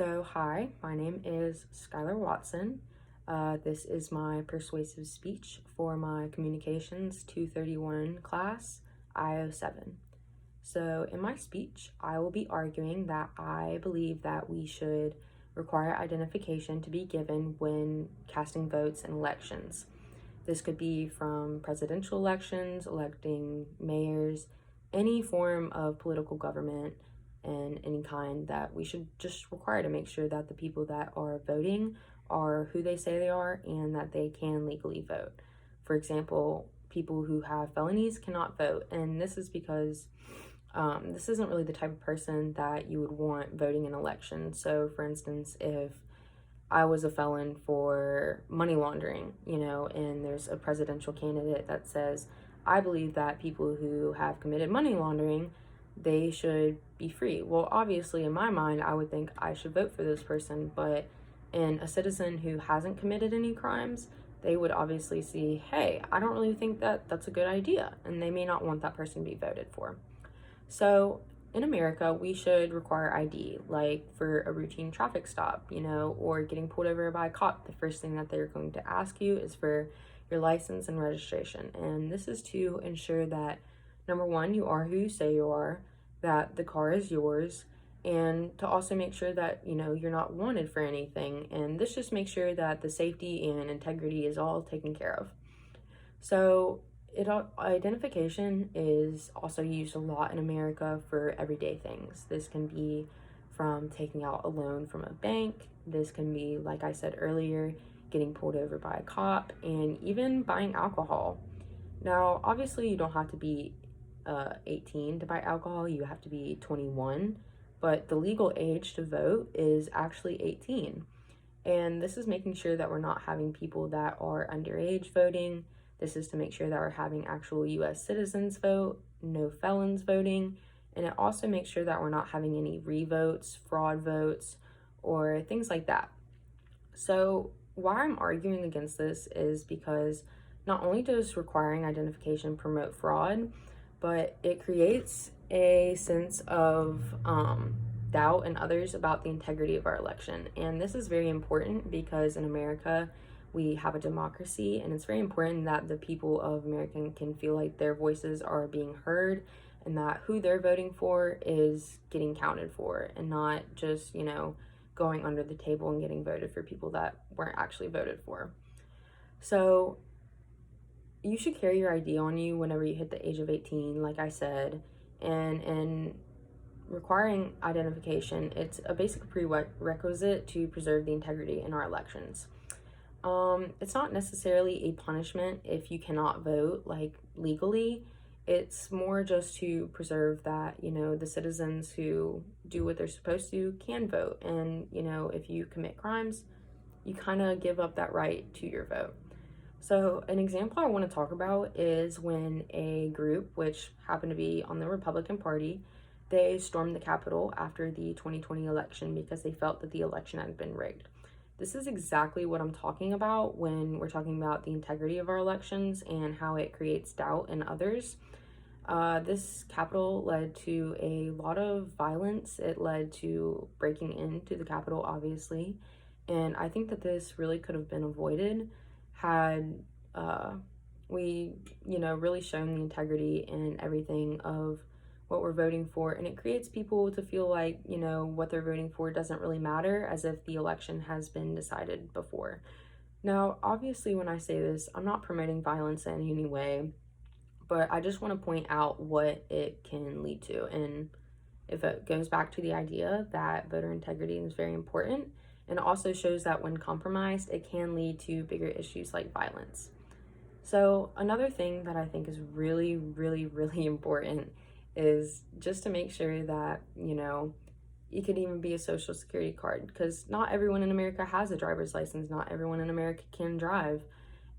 Hi, my name is Skylar Watson. This is my persuasive speech for my Communications 231 class, IO7. So, in my speech, I will be arguing that I believe that we should require identification to be given when casting votes in elections. This could be from presidential elections, electing mayors, any form of political government and any kind, that we should just require to make sure that the people that are voting are who they say they are and that they can legally vote. For example, people who have felonies cannot vote, and this is because this isn't really the type of person that you would want voting in elections. So, for instance, if I was a felon for money laundering, and there's a presidential candidate that says, I believe that people who have committed money laundering, they should be free. Well, obviously, in my mind, I would think I should vote for this person, but in a citizen who hasn't committed any crimes, they would obviously see, hey, I don't really think that that's a good idea, and they may not want that person to be voted for. So in America, we should require ID, like for a routine traffic stop, or getting pulled over by a cop. The first thing that they're going to ask you is for your license and registration. And this is to ensure that, number one, you are who you say you are, that the car is yours, and to also make sure that, you're not wanted for anything. And this just makes sure that the safety and integrity is all taken care of. So identification is also used a lot in America for everyday things. This can be from taking out a loan from a bank. This can be, like I said earlier, getting pulled over by a cop, and even buying alcohol. Now, obviously, you don't have to be 18 to buy alcohol. You have to be 21, but the legal age to vote is actually 18. And this is making sure that we're not having people that are underage voting. This is to make sure that we're having actual US citizens vote, no felons voting, and it also makes sure that we're not having any revotes, fraud votes, or things like that. So why I'm arguing against this is because not only does requiring identification promote fraud, but it creates a sense of doubt in others about the integrity of our election. And this is very important because in America, we have a democracy, and it's very important that the people of America can feel like their voices are being heard and that who they're voting for is getting counted for, and not just, going under the table and getting voted for people that weren't actually voted for. So you should carry your ID on you whenever you hit the age of 18, like I said, and requiring identification, it's a basic prerequisite to preserve the integrity in our elections. It's not necessarily a punishment if you cannot vote, like legally. It's more just to preserve that, the citizens who do what they're supposed to can vote. And, if you commit crimes, you kind of give up that right to your vote. So an example I want to talk about is when a group, which happened to be on the Republican Party, they stormed the Capitol after the 2020 election because they felt that the election had been rigged. This is exactly what I'm talking about when we're talking about the integrity of our elections and how it creates doubt in others. This Capitol led to a lot of violence. It led to breaking into the Capitol, obviously. And I think that this really could have been avoided had we, really shown the integrity and everything of what we're voting for. And it creates people to feel like, what they're voting for doesn't really matter, as if the election has been decided before. Now, obviously, when I say this, I'm not promoting violence in any way, but I just want to point out what it can lead to. And if it goes back to the idea that voter integrity is very important, and it also shows that when compromised, it can lead to bigger issues like violence. So another thing that I think is really, really, really important is just to make sure that, it could even be a social security card, because not everyone in America has a driver's license. Not everyone in America can drive.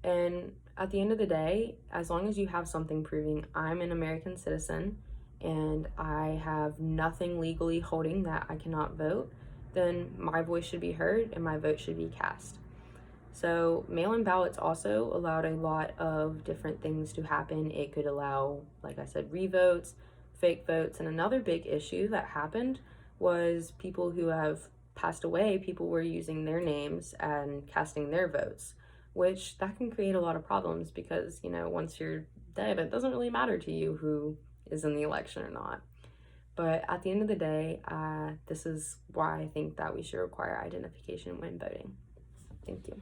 And at the end of the day, as long as you have something proving I'm an American citizen and I have nothing legally holding that I cannot vote, then my voice should be heard and my vote should be cast. So mail-in ballots also allowed a lot of different things to happen. It could allow, like I said, revotes, fake votes, and another big issue that happened was people who have passed away, people were using their names and casting their votes, which that can create a lot of problems because, you know, once you're dead, it doesn't really matter to you who is in the election or not. But at the end of the day, this is why I think that we should require identification when voting. Thank you.